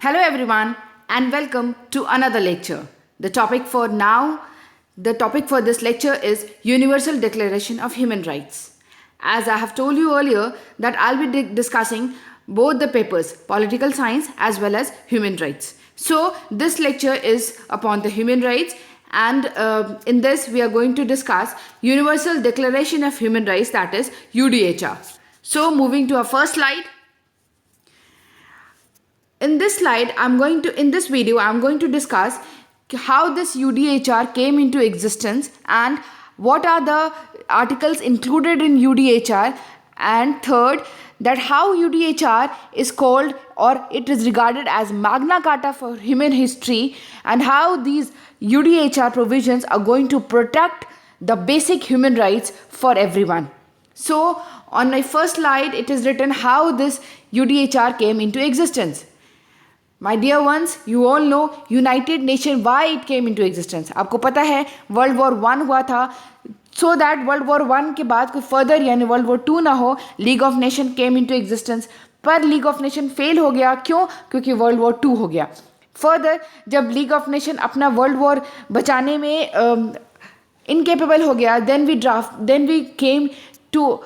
Hello, everyone, and welcome to another lecture. The topic for this lecture is Universal Declaration of Human Rights. As I have told you earlier, that I'll be discussing both the papers, political science as well as human rights. So, this lecture is upon the human rights, and in this, we are going to discuss Universal Declaration of Human Rights, that is UDHR. So, moving to our first slide. In this video I'm going to discuss how this UDHR came into existence and what are the articles included in UDHR, and third, that how UDHR is called or it is regarded as Magna Carta for human history, and how these UDHR provisions are going to protect the basic human rights for everyone. So on my first slide it is written how this UDHR came into existence. My dear ones, you all know United Nation, why it came into existence. आपको पता है world war 1 हुआ था, so that world war 1 के बाद कोई further यानी world war 2 ना हो, league of nation came into existence. पर लीग ऑफ नेशन फेल हो गया. क्यों? क्योंकि वर्ल्ड वॉर 2 हो गया. फर्दर जब लीग ऑफ नेशन अपना वर्ल्ड वॉर बचाने में इनकेपेबल हो गया, then we came to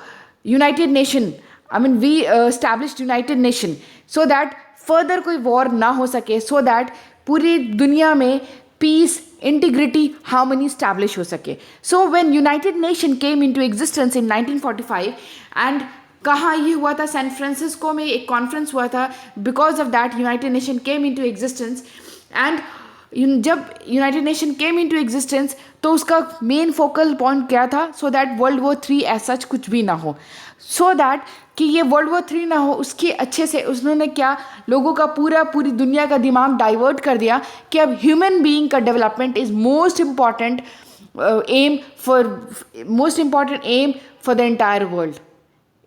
united nation. We established united nation so that further कोई वॉर ना हो सके, सो दैट पूरी दुनिया में पीस, इंटीग्रिटी, हार्मनी स्टैब्लिश हो सके. So when United Nation came into existence in 1945, and कहाँ ये हुआ था? सैन फ्रांसिस्को में एक कॉन्फ्रेंस हुआ था. Because of that United Nation came into existence. And जब United Nation came into existence तो उसका मेन फोकल पॉइंट क्या था? सो दैट वर्ल्ड वॉर 3 ऐसा कुछ भी ना हो, सो दैट कि ये वर्ल्ड वॉर 3 ना हो. उसके अच्छे से उन्होंने क्या, लोगों का पूरी दुनिया का दिमाग डाइवर्ट कर दिया कि अब ह्यूमन बीइंग का development is most important aim for the entire world.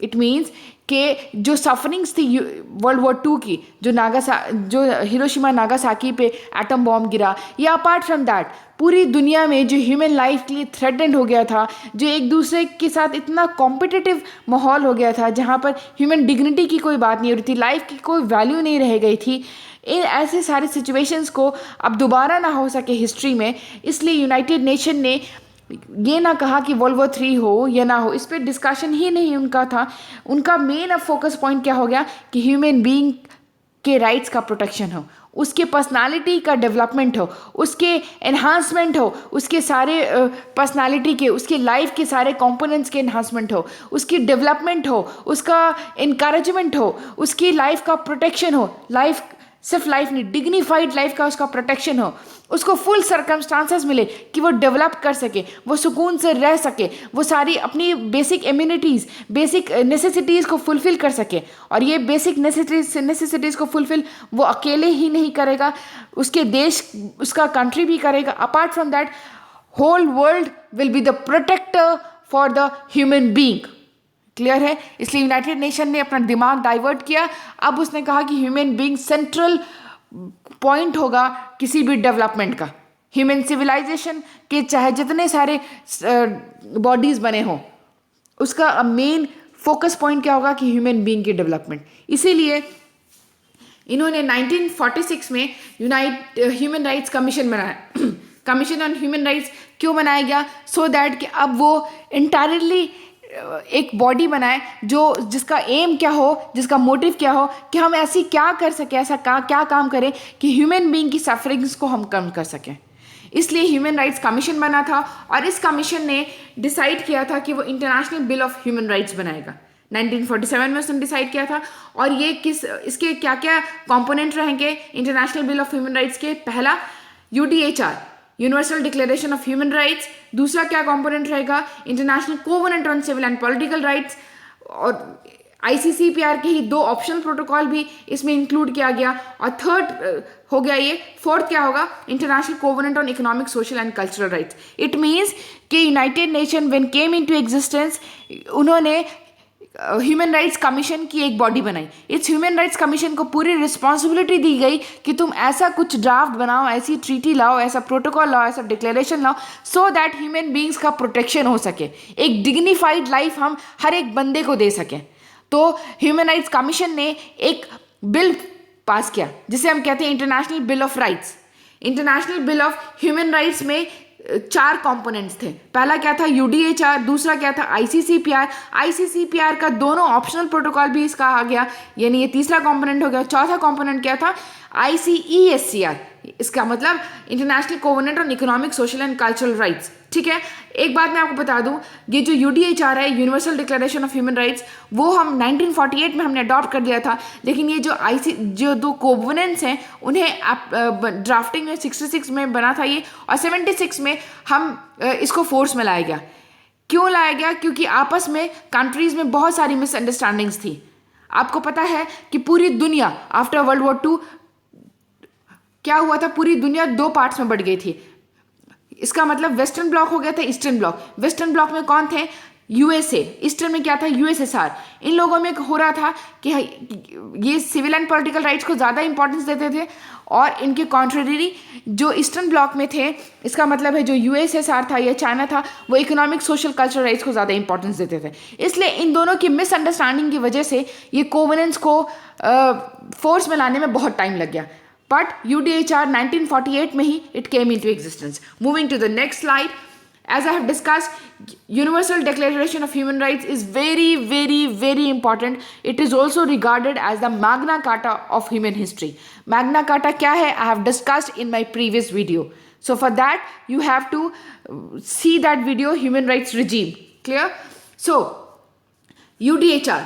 It means कि जो सफरिंग्स थी वर्ल्ड वॉर 2 की, जो हिरोशिमा नागासाकी पे एटम बॉम्ब गिरा, या अपार्ट फ्रॉम दैट पूरी दुनिया में जो ह्यूमन लाइफ के लिए थ्रेटेंड हो गया था, जो एक दूसरे के साथ इतना कॉम्पिटिटिव माहौल हो गया था, जहाँ पर ह्यूमन डिग्निटी की कोई बात नहीं हो रही थी, लाइफ की कोई वैल्यू नहीं रह गई थी. इन ऐसे सारे सिचुएशंस को अब दोबारा ना हो सके हिस्ट्री में, इसलिए यूनाइटेड नेशन ने ये ना कहा कि वर्ल्ड वॉर 3 हो या ना हो, इस पर डिस्कशन ही नहीं उनका था. उनका मेन अब फोकस पॉइंट क्या हो गया कि ह्यूमन बीइंग के राइट्स का प्रोटेक्शन हो, उसके पर्सनालिटी का डेवलपमेंट हो, उसके एनहांसमेंट हो, उसके सारे पर्सनालिटी के, उसके लाइफ के सारे कंपोनेंट्स के एनहांसमेंट हो, उसकी डेवलपमेंट हो, उसका इनकरेजमेंट हो, उसकी लाइफ का प्रोटेक्शन हो, सिर्फ लाइफ नहीं, डिग्निफाइड लाइफ का उसका प्रोटेक्शन हो, उसको फुल सर्कमस्टांसेस मिले कि वो डेवलप कर सके, वो सुकून से रह सके, वो सारी अपनी बेसिक इम्यूनिटीज़, बेसिक नेसेसिटीज़ को फुलफ़िल कर सके. और ये बेसिक नेसेसिटीज़ को फुलफ़िल वो अकेले ही नहीं करेगा, उसके देश, उसका कंट्री भी करेगा. Apart from that whole world will be the protector for the human being. Clear है? इसलिए यूनाइटेड नेशन ने अपना दिमाग डाइवर्ट किया. अब उसने कहा कि ह्यूमन बीइंग सेंट्रल पॉइंट होगा किसी भी डेवलपमेंट का. ह्यूमन सिविलाइजेशन के चाहे जितने सारे बॉडीज़ बने हों, उसका मेन फोकस पॉइंट क्या होगा कि ह्यूमन बीइंग की डेवलपमेंट. इसीलिए इन्होंने 1946 में ह्यूमन राइट्स कमीशन बनाया. कमीशन ऑन ह्यूमन राइट्स क्यों बनाया गया? सो दैट कि अब वो इंटायरली एक बॉडी बनाए जिसका एम क्या हो, जिसका मोटिव क्या हो, कि हम ऐसी क्या कर सकें, क्या काम करें कि ह्यूमन बीइंग की सफरिंग्स को हम कम कर सकें. इसलिए ह्यूमन राइट्स कमीशन बना था, और इस कमीशन ने डिसाइड किया था कि वो international bill of human rights बनाएगा. 1947 में उसने डिसाइड किया था. और ये इसके क्या क्या कंपोनेंट रहेंगे international bill of human rights के? पहला UDHR, universal declaration of human rights. दूसरा क्या कंपोनेंट रहेगा? International covenant on civil and political rights. और ICCPR के ही 2 ऑप्शनल प्रोटोकॉल भी इसमें इंक्लूड किया गया. और थर्ड हो गया ये. फोर्थ क्या होगा? International covenant on economic, social and cultural rights. It means कि United Nation when came into existence, उन्होंने ह्यूमन राइट्स कमीशन की एक बॉडी बनाई. इस ह्यूमन राइट्स कमीशन को पूरी रिस्पॉन्सिबिलिटी दी गई कि तुम ऐसा कुछ ड्राफ्ट बनाओ, ऐसी ट्रीटी लाओ, ऐसा प्रोटोकॉल लाओ, ऐसा डिक्लेरेशन लाओ, सो दैट ह्यूमन बीइंग्स का प्रोटेक्शन हो सके, एक डिग्निफाइड लाइफ हम हर एक बंदे को दे सकें. तो ह्यूमन राइट्स कमीशन ने एक बिल पास किया, जिसे हम कहते हैं international bill of rights. International bill of human rights में 4 कंपोनेंट्स थे। पहला क्या था, यूडीएचआर, दूसरा क्या था, आईसीसीपीआर। आईसीसीपीआर का दोनों ऑप्शनल प्रोटोकॉल भी इसका आ गया, यानी ये तीसरा कंपोनेंट हो गया। चौथा कंपोनेंट क्या था, आईसीईएससीआर, इसका मतलब international covenant on economic, social and cultural rights. ठीक है, एक बात मैं आपको बता दूं, ये जो यूडीएचआर है, universal declaration of human rights, वो हम 1948 में हमने अडॉप्ट कर लिया था, लेकिन ये जो 2 कोवेनेंट्स हैं उन्हें ड्राफ्टिंग में 66 में बना था ये, और 76 में हम इसको फोर्स में लाया गया। क्यों लाया गया? क्योंकि आपस में कंट्रीज में बहुत सारी मिसअंडरस्टैंडिंग्स थी। आपको पता है कि पूरी दुनिया आफ्टर वर्ल्ड वॉर 2 क्या हुआ था, पूरी दुनिया 2 पार्ट्स में बढ़ गई थी। इसका मतलब वेस्टर्न ब्लॉक हो गया था, ईस्टर्न ब्लॉक। वेस्टर्न ब्लॉक में कौन थे, यूएसए। ईस्टर्न में क्या था, यूएसएसआर। इन लोगों में हो रहा था कि ये सिविल एंड पॉलिटिकल राइट्स को ज़्यादा इंपॉर्टेंस देते थे, और इनके कॉन्ट्रेरी जो ईस्टर्न ब्लॉक में थे, इसका मतलब है जो यूएसएसआर था या चाइना था, वो इकोनॉमिक, सोशल, कल्चरल राइट्स को ज़्यादा इंपॉर्टेंस देते थे। इसलिए इन दोनों की मिसअंडरस्टैंडिंग की वजह से ये कोवेनेंट्स को फोर्स में लाने में बहुत टाइम लग गया। But UDHR 1948 में ही it came into existence. Moving to the next slide, as I have discussed, Universal Declaration of Human Rights is very, very, very important. It is also regarded as the Magna Carta of human history. Magna Carta क्या है? I have discussed in my previous video. So for that, you have to see that video, Human Rights Regime. Clear? So, UDHR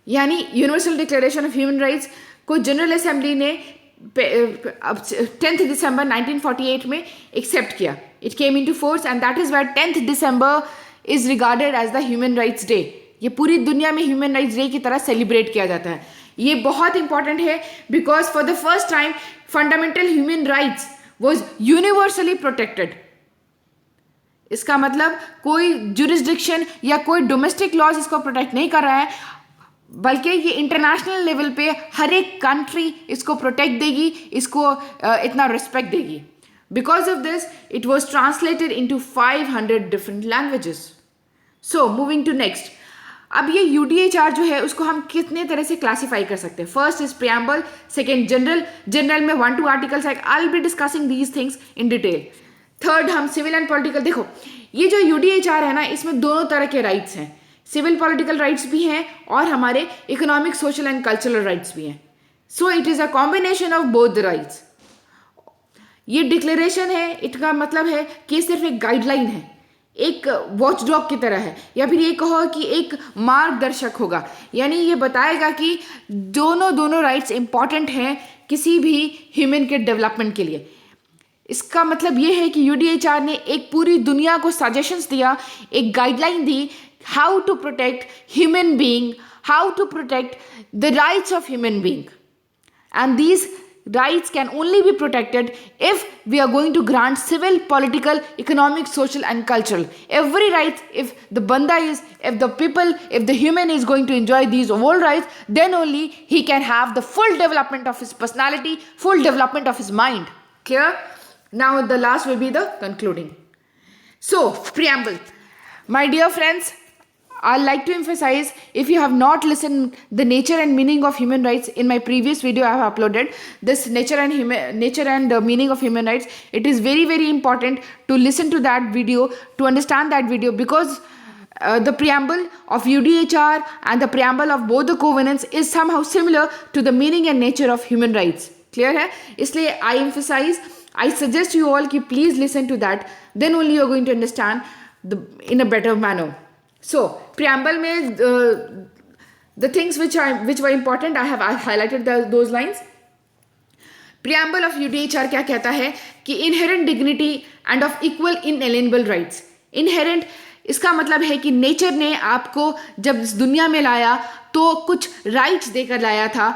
यानी Universal Declaration of Human Rights को general assembly ने 10th दिसंबर 1948 में accept किया। It came into force and that is why 10th December is regarded as the human rights day. ये पूरी दुनिया में ह्यूमन राइट्स डे की तरह सेलिब्रेट किया जाता है। ये बहुत इंपॉर्टेंट है because for the first time fundamental human rights was universally protected. इसका मतलब कोई जुरिस्डिक्शन या कोई डोमेस्टिक लॉज इसको प्रोटेक्ट नहीं कर रहा है, बल्कि ये इंटरनेशनल लेवल पे हर एक कंट्री इसको प्रोटेक्ट देगी, इसको इतना रिस्पेक्ट देगी। Because of this it was translated into 500 different languages. So moving to next, अब ये यूडीएचआर जो है उसको हम कितने तरह से क्लासीफाई कर सकते हैं। First is preamble, second general. General में 1-2 आर्टिकल्स है, I will be discussing these things in detail. Third हम सिविल एंड पॉलिटिकल। देखो ये जो यूडीएचआर है ना, इसमें दोनों तरह के राइट्स हैं, सिविल पॉलिटिकल राइट्स भी हैं और हमारे economic, social and cultural rights भी हैं। So it is a combination of both the rights. ये डिक्लेरेशन है, इसका मतलब है कि सिर्फ एक गाइडलाइन है, एक वॉचडॉग की तरह है, या फिर ये कहो कि एक मार्गदर्शक होगा, यानी ये बताएगा कि दोनों राइट्स इंपॉर्टेंट हैं किसी भी ह्यूमन के डेवलपमेंट के लिए। इसका मतलब ये है कि यूडीएचआर ने एक पूरी दुनिया को सजेशंस दिया, एक guideline the, how to protect human being, how to protect the rights of human being. And these rights can only be protected if we are going to grant civil, political, economic, social and cultural. Every right, if the people, if the human is going to enjoy these all rights, then only he can have the full development of his personality, full development of his mind. Clear? Now the last will be the concluding. So, preamble. My dear friends, I'd like to emphasize, if you have not listened the nature and meaning of human rights, in my previous video I have uploaded this nature and meaning of human rights. It is very, very important to listen to that video, to understand that video, because the preamble of UDHR and the preamble of both the covenants is somehow similar to the meaning and nature of human rights. Clear hai? Isliye I suggest you all ki please listen to that, then only you are going to understand in a better manner. So, preamble में the things which were important, I have highlighted those lines. Preamble of UDHR क्या कहता है कि inherent dignity and of equal inalienable rights. Inherent इसका मतलब है कि nature ने आपको जब इस दुनिया में लाया तो कुछ राइट्स देकर लाया था,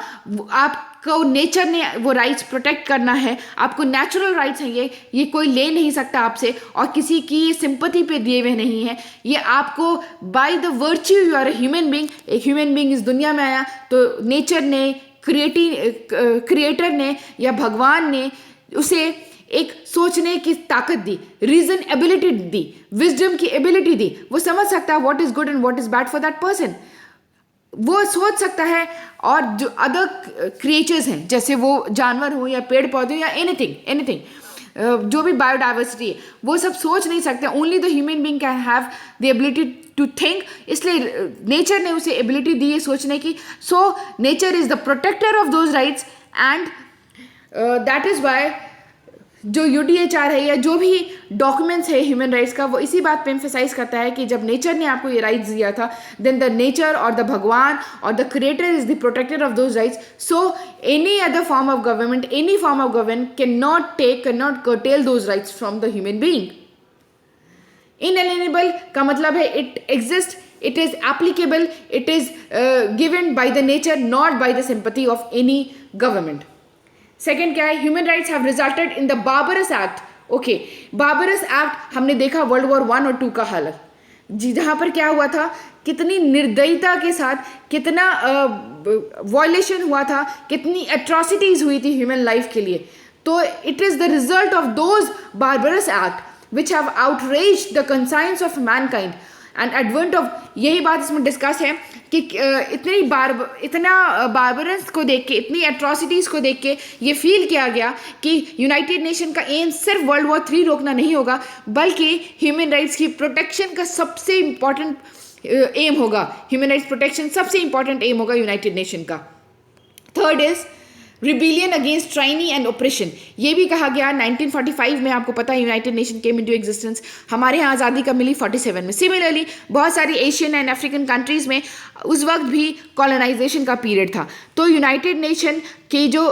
आपको नेचर ने वो राइट्स प्रोटेक्ट करना है, आपको नेचुरल राइट्स हैं, ये कोई ले नहीं सकता आपसे और किसी की सिंपैथी पे दिए हुए नहीं है, ये आपको by the virtue you are a human being, एक ह्यूमन बीइंग इस दुनिया में आया तो नेचर ने, क्रिएटर ने या भगवान ने उसे एक सोचने की ताकत दी, रीजन एबिलिटी दी, विजडम की एबिलिटी दी, वो समझ सकता है what is good and what is bad for that person. वो सोच सकता है, और जो अदर क्रिएचर्स हैं जैसे वो जानवर हो या पेड़ पौधे या एनीथिंग एनीथिंग, जो भी बायोडाइवर्सिटी है वो सब सोच नहीं सकते. Only the human being can have the ability to think. इसलिए नेचर ने उसे एबिलिटी दी है सोचने की. So nature is the protector of those rights, and that is why जो यूडीएचआर है या जो भी डॉक्यूमेंट्स है ह्यूमन राइट्स का, वो इसी बात पे एम्फेसाइज करता है कि जब नेचर ने आपको ये राइट्स दिया था, देन द नेचर और द भगवान और the creator is the protector of those rights. So any other form of government, any form of government can not curtail those rights from the human being. Inalienable का मतलब है it exists, it is applicable, it is given by the nature, not by the sympathy of any government. Second क्या है, human rights have resulted in the बार्बरस act. Okay, बार्बरस act हमने देखा world war 1 और 2 का हालत, जी जहाँ पर क्या हुआ था, कितनी निर्दयता के साथ कितना वॉयलेशन हुआ था, कितनी एट्रॉसिटीज हुई थी ह्यूमन लाइफ के लिए. तो it is the result of those बार्बरस act which have outraged the conscience of Mankind and advent of. यही बात इसमें डिस्कस है कि इतना बार्बरस को देख के, इतनी एट्रॉसिटीज़ को देख के ये फील किया गया कि यूनाइटेड नेशन का एम सिर्फ वर्ल्ड वॉर 3 रोकना नहीं होगा, बल्कि ह्यूमन राइट्स की प्रोटेक्शन का सबसे इम्पॉर्टेंट एम होगा. ह्यूमन राइट्स प्रोटेक्शन सबसे इम्पॉर्टेंट एम होगा यूनाइटेड नेशन का. Third is rebellion against tiny and operation. ये भी कहा गया 1945 में, आपको पता है United Nation came into existence. हमारे यहाँ आज़ादी कब मिली, 47 में. सिमिलरली बहुत सारी एशियन एंड अफ्रीकन कंट्रीज़ में उस वक्त भी कॉलोनाइजेशन का पीरियड था. तो यूनाइटेड नेशन के जो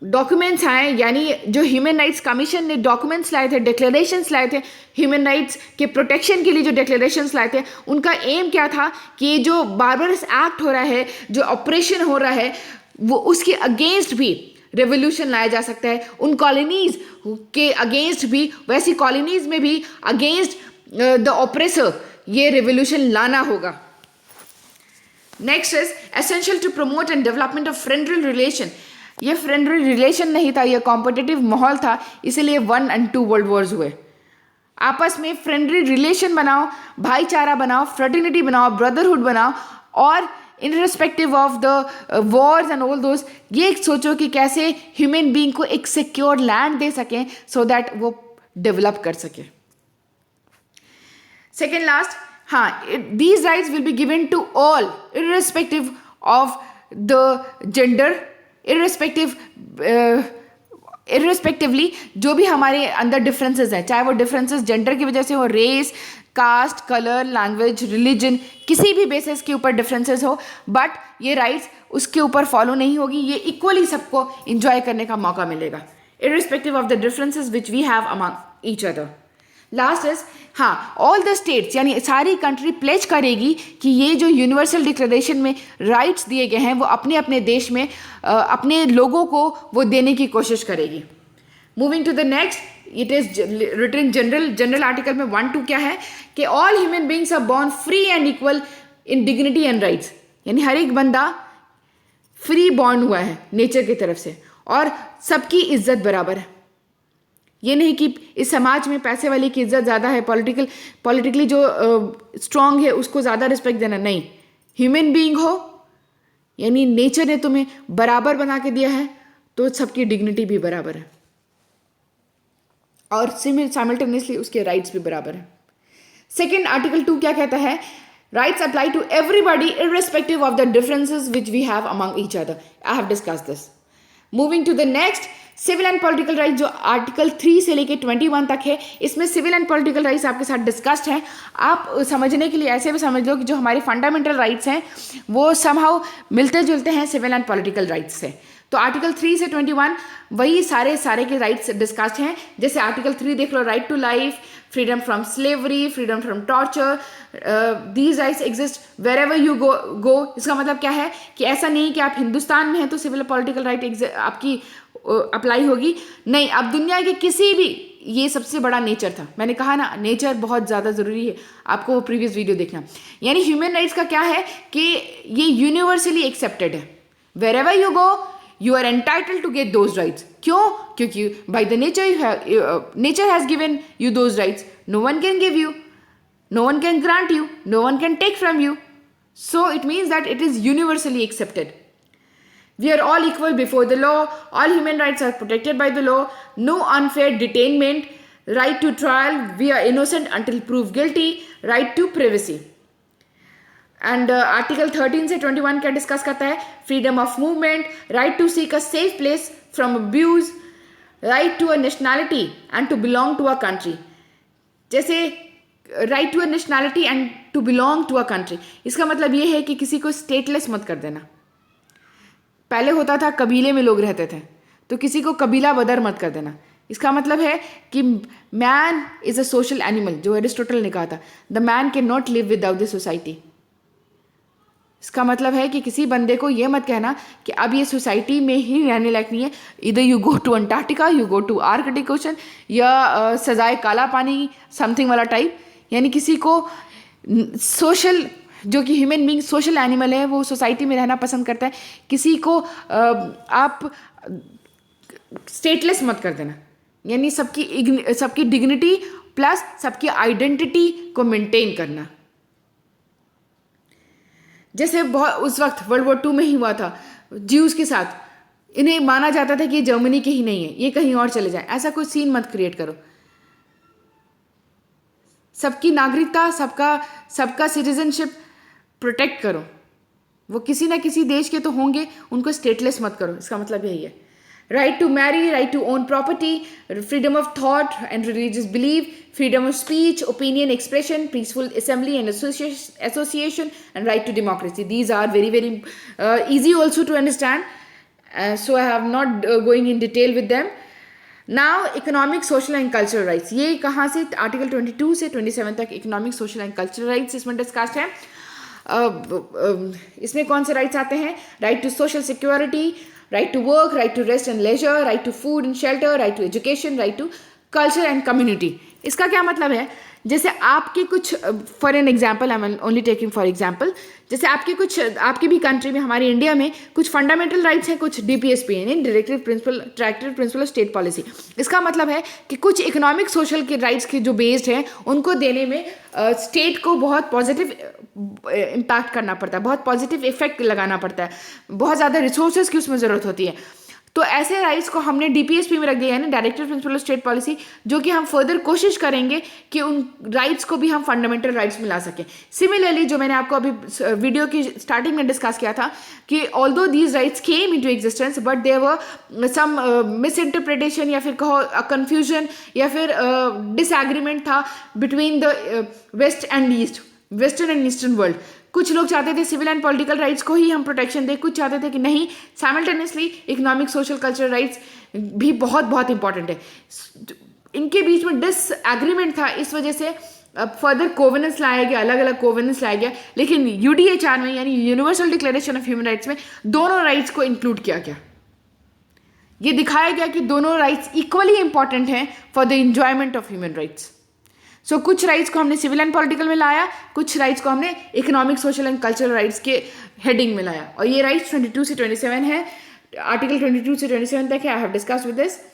डॉक्यूमेंट्स आए, यानी जो ह्यूमन राइट्स कमीशन ने डॉक्यूमेंट्स लाए थे, डिक्लेरेशंस लाए थे ह्यूमन राइट्स के प्रोटेक्शन के लिए, जो डिक्लेरेशंस लाए थे, उनका एम क्या था कि ये जो बार्बरस एक्ट हो रहा है, जो ऑपरेशन हो रहा है, वो उसके अगेंस्ट भी रेवोल्यूशन लाया जा सकता है. उन कॉलोनीज के अगेंस्ट भी, वैसी कॉलोनीज में भी अगेंस्ट द ऑपरेसर ये रेवोल्यूशन लाना होगा. Next is essential to promote and development of friendly relation. ये फ्रेंडली रिलेशन नहीं था, ये कॉम्पिटिटिव माहौल था, इसीलिए 1 और 2 वर्ल्ड वॉर्स हुए. आपस में फ्रेंडली रिलेशन बनाओ, भाईचारा बनाओ, फ्रेटर्निटी बनाओ, ब्रदरहुड बनाओ, और irrespective of the wars and all those, ये सोचो कि कैसे ह्यूमन बीइंग को एक सिक्योर लैंड दे सकें सो दैट वो डेवलप कर सके. सेकेंड लास्ट, हाँ, these rights will be given to all irrespective of the gender, irrespectively जो भी हमारे अंदर डिफरेंसेस हैं, चाहे वो डिफरेंसेस जेंडर की वजह से हो, race, caste, colour, language, religion, किसी भी बेसिस के ऊपर डिफरेंसेस हो, बट ये राइट्स उसके ऊपर फॉलो नहीं होगी. ये इक्वली सबको इंजॉय करने का मौका मिलेगा, irrespective of the differences which we have among each other. Last is, हाँ, ऑल द स्टेट्स यानी सारी कंट्री प्लेज करेगी कि ये जो यूनिवर्सल डिक्लेरेशन में राइट्स दिए गए हैं वो अपने अपने देश में अपने लोगों को वो देने की कोशिश करेगी. Moving to the next, it is written general article में 1-2 क्या है कि all human beings are born free and equal in dignity and rights. यानी हर एक बंदा फ्री बॉर्न हुआ है नेचर की तरफ से, और सबकी इज्जत बराबर है. ये नहीं कि इस समाज में पैसे वाले की इज्जत ज़्यादा है, पॉलिटिकली जो स्ट्रांग है उसको ज़्यादा रिस्पेक्ट देना, नहीं. ह्यूमन बीइंग हो यानी नेचर ने तुम्हें बराबर बना के दिया है, तो सबकी डिग्निटी भी बराबर है और साइमल्टेनियसली उसके राइट्स भी बराबर है. सेकेंड आर्टिकल 2 क्या कहता है, rights apply to everybody irrespective of the differences which we have among each other. I have discuss this. Moving to the next, civil and political rights जो आर्टिकल 3 से लेके 21 तक है, इसमें सिविल एंड पॉलिटिकल राइट्स आपके साथ discussed हैं. आप समझने के लिए ऐसे भी समझ लो कि जो हमारे फंडामेंटल राइट्स हैं वो समहाउ मिलते जुलते हैं सिविल एंड पॉलिटिकल राइट्स से. तो आर्टिकल 3 से 21 वही सारे के राइट्स डिस्कस्ड हैं. जैसे आर्टिकल 3 देख लो, right to life, freedom from slavery, freedom from torture, these rights exist wherever you go. इसका मतलब क्या है कि ऐसा नहीं कि आप हिंदुस्तान में हैं तो सिविल पॉलिटिकल राइट आपकी अप्लाई होगी, नहीं. अब दुनिया के किसी भी, ये सबसे बड़ा नेचर था, मैंने कहा ना नेचर बहुत ज़्यादा ज़रूरी है, आपको वो प्रीवियस वीडियो देखना. यानी ह्यूमन राइट्स का क्या है कि ये यूनिवर्सली एक्सेप्टेड है. Wherever you go you are entitled to get those rights. क्यों? क्योंकि by the nature nature has given you those rights. No one can give you, no one can grant you, no one can take from you. So it means that it is universally accepted. We are all equal before the law. All human rights are protected by the law. No unfair detainment. Right to trial. We are innocent until proved guilty. Right to privacy. And article 13 से 21 क्या discuss करता है? Freedom of movement, right to seek a safe place from abuse, right to a nationality and to belong to a country. जैसे right to a nationality and to belong to a country, इसका मतलब ये है कि किसी को stateless मत कर देना. पहले होता था कबीले में लोग रहते थे, तो किसी को कबीला बदर मत कर देना. इसका मतलब है कि man is a social animal, जो एरिस्टोटल ने कहा था, the man can not live without the society. इसका मतलब है कि किसी बंदे को ये मत कहना कि अब ये सोसाइटी में ही रहने लायक नहीं है. इधर you go to Antarctica, you go to Arctic Ocean, या सजाए काला पानी समथिंग वाला टाइप. यानी किसी को सोशल, जो कि ह्यूमन बीइंग सोशल एनिमल है, वो सोसाइटी में रहना पसंद करता है. किसी को आप स्टेटलेस मत कर देना. यानी सबकी डिग्निटी प्लस सबकी आइडेंटिटी को मेंटेन करना. जैसे बहुत उस वक्त वर्ल्ड वॉर 2 में ही हुआ था ज्यूज के साथ. इन्हें माना जाता था कि ये जर्मनी के ही नहीं है, ये कहीं और चले जाए. ऐसा कोई सीन मत क्रिएट करो. सबकी नागरिकता, सबका सिटीजनशिप प्रोटेक्ट करो. वो किसी ना किसी देश के तो होंगे, उनको स्टेटलेस मत करो. इसका मतलब यही है. Right to marry, right to own property, freedom of thought and religious believe, freedom of speech, opinion expression, peaceful assembly and association, and right to democracy. These are very, very easy also to understand. So I have not going in detail with them. Now, economic, social and cultural rights. ये कहाँ से? Article 22 से 27 तक economic, social and cultural rights इसमें discussed है. इसमें कौन से राइट्स आते हैं? Right to social security, right to work, right to rest and leisure, right to food and shelter, right to education, right to culture and community. इसका क्या मतलब है? जैसे आपके कुछ, for an example, I am only taking for example, जैसे आपके भी कंट्री में, हमारे इंडिया में कुछ फंडामेंटल राइट्स हैं, कुछ डीपीएसपी यानी directive principle of state policy. इसका मतलब है कि कुछ इकोनॉमिक सोशल के राइट्स के जो बेस्ड हैं, उनको देने में स्टेट को बहुत पॉजिटिव इम्पैक्ट करना पड़ता है, बहुत पॉजिटिव इफेक्ट लगाना पड़ता है, बहुत ज़्यादा रिसोर्सेज की उसमें ज़रूरत होती है. तो ऐसे राइट्स को हमने डीपीएसपी में रख दिया है ना, directive principle of state policy, जो कि हम फर्दर कोशिश करेंगे कि उन राइट्स को भी हम फंडामेंटल राइट्स में ला सकें. सिमिलरली, जो मैंने आपको अभी वीडियो की स्टार्टिंग में डिस्कस किया था कि although these rights came into existence, but there were some misinterpretation, या फिर कहो कन्फ्यूजन, या फिर डिसएग्रीमेंट था between the west and east, western and eastern world. कुछ लोग चाहते थे सिविल एंड पॉलिटिकल राइट्स को ही हम प्रोटेक्शन दें, कुछ चाहते थे कि नहीं, simultaneously economic, social, cultural rights भी बहुत बहुत इंपॉर्टेंट है. इनके बीच में डिसएग्रीमेंट था, इस वजह से फर्दर कोवेनेंस लाया गया, अलग अलग कोवेनेंस लाया गया. लेकिन यूडीएचआर में, यानी universal declaration of human rights में, दोनों राइट्स को इंक्लूड किया गया. ये दिखाया गया कि दोनों राइट्स इक्वली इंपॉर्टेंट हैं for the enjoyment of human rights. So कुछ राइट्स को हमने सिविल एंड पॉलिटिकल में लाया, कुछ राइट्स को हमने economic, social and cultural rights के हेडिंग में लाया. और ये राइट्स 22 से 27 है, आर्टिकल 22 से 27 तक है. आई हैव डिस्कस विद दिस.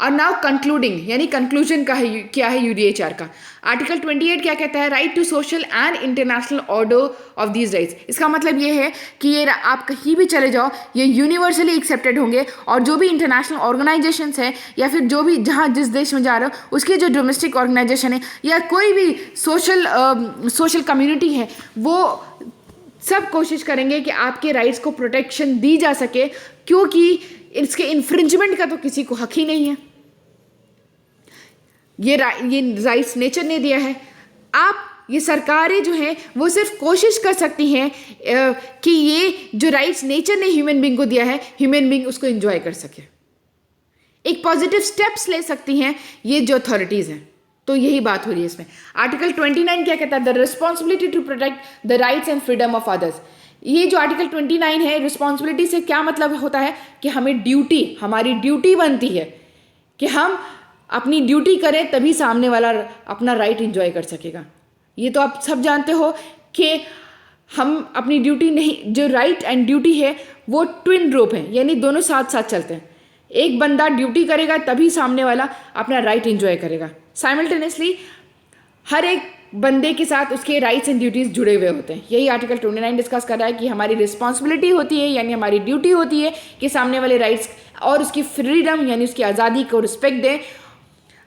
और नाउ कंक्लूडिंग, यानी कंक्लूजन का है, क्या है यूडीएचआर का. आर्टिकल 28 क्या कहता है? Right to social and international order of these rights. इसका मतलब ये है कि ये आप कहीं भी चले जाओ, ये यूनिवर्सली एक्सेप्टेड होंगे, और जो भी इंटरनेशनल ऑर्गेनाइजेशंस हैं, या फिर जो भी जहाँ जिस देश में जा रहे हो उसके जो डोमेस्टिक ऑर्गेनाइजेशन है, या कोई भी सोशल कम्युनिटी है, वो सब कोशिश करेंगे कि आपके राइट्स को प्रोटेक्शन दी जा सके, क्योंकि इसके इन्फ्रिंजमेंट का तो किसी को हक ही नहीं है. ये राइट्स नेचर ने दिया है. ये सरकारें जो हैं वो सिर्फ कोशिश कर सकती हैं कि ये जो राइट्स नेचर ने ह्यूमन बीइंग को दिया है, ह्यूमन बीइंग उसको एंजॉय कर सके. एक पॉजिटिव स्टेप्स ले सकती हैं ये जो अथॉरिटीज़ हैं. तो यही बात हो रही है इसमें. आर्टिकल 29 क्या कहता है? The responsibility to protect the rights and freedom of others. ये जो आर्टिकल 29 है, रिस्पॉन्सिबिलिटी से क्या मतलब होता है कि हमारी ड्यूटी बनती है कि हम अपनी ड्यूटी करें, तभी सामने वाला अपना राइट एंजॉय कर सकेगा. ये तो आप सब जानते हो कि हम अपनी ड्यूटी नहीं, जो राइट एंड ड्यूटी है वो ट्विन रोप है, यानी दोनों साथ साथ चलते हैं. एक बंदा ड्यूटी करेगा तभी सामने वाला अपना राइट एंजॉय करेगा. साइमल्टेनियसली हर एक बंदे के साथ उसके राइट्स एंड ड्यूटीज़ जुड़े हुए होते हैं। यही आर्टिकल 29 डिस्कस कर रहा है कि हमारी रिस्पॉन्सिबिलिटी होती है, यानी हमारी ड्यूटी होती है कि सामने वाले राइट्स और उसकी फ्रीडम यानी उसकी आज़ादी को रिस्पेक्ट दें।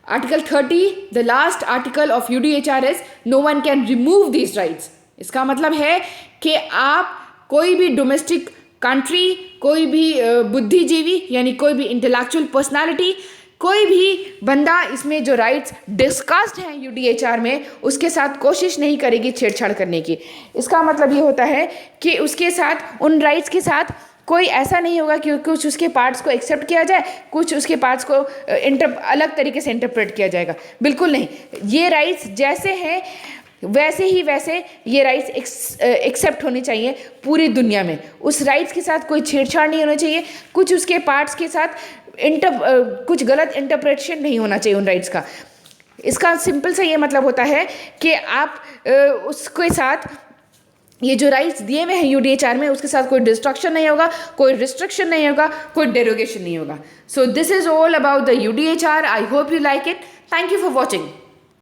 Article 30, the last article of UDHR is no one can remove these rights. इसका मतलब है कि आप कोई भी डोमेस्टिक कंट्री, कोई भी बुद्धिजीवी यानी कोई भी इंटेलेक्चुअल पर्सनालिटी, कोई भी बंदा इसमें जो राइट्स डिस्कस्ड हैं UDHR में, उसके साथ कोशिश नहीं करेगी छेड़छाड़ करने की। इसका मतलब ये होता है कि उसके साथ, उन राइट्स के साथ कोई ऐसा नहीं होगा कि कुछ उसके पार्ट्स को एक्सेप्ट किया जाए, कुछ उसके पार्ट्स को अलग तरीके से इंटरप्रेट किया जाएगा। बिल्कुल नहीं, ये राइट्स जैसे हैं वैसे ही वैसे ये राइट्स एक्सेप्ट होनी चाहिए पूरी दुनिया में। उस राइट्स के साथ कोई छेड़छाड़ नहीं होना चाहिए, कुछ उसके पार्ट्स के साथ कुछ गलत इंटरप्रेटेशन नहीं होना चाहिए उन राइट्स का। इसका सिंपल सा ये मतलब होता है कि आप उसके साथ ये जो राइट्स दिए हुए हैं UDHR में, उसके साथ कोई डिस्ट्रक्शन नहीं होगा, कोई रिस्ट्रिक्शन नहीं होगा, कोई डेरोगेशन नहीं होगा। So this is all about the UDHR। I hope you like it. Thank you for watching.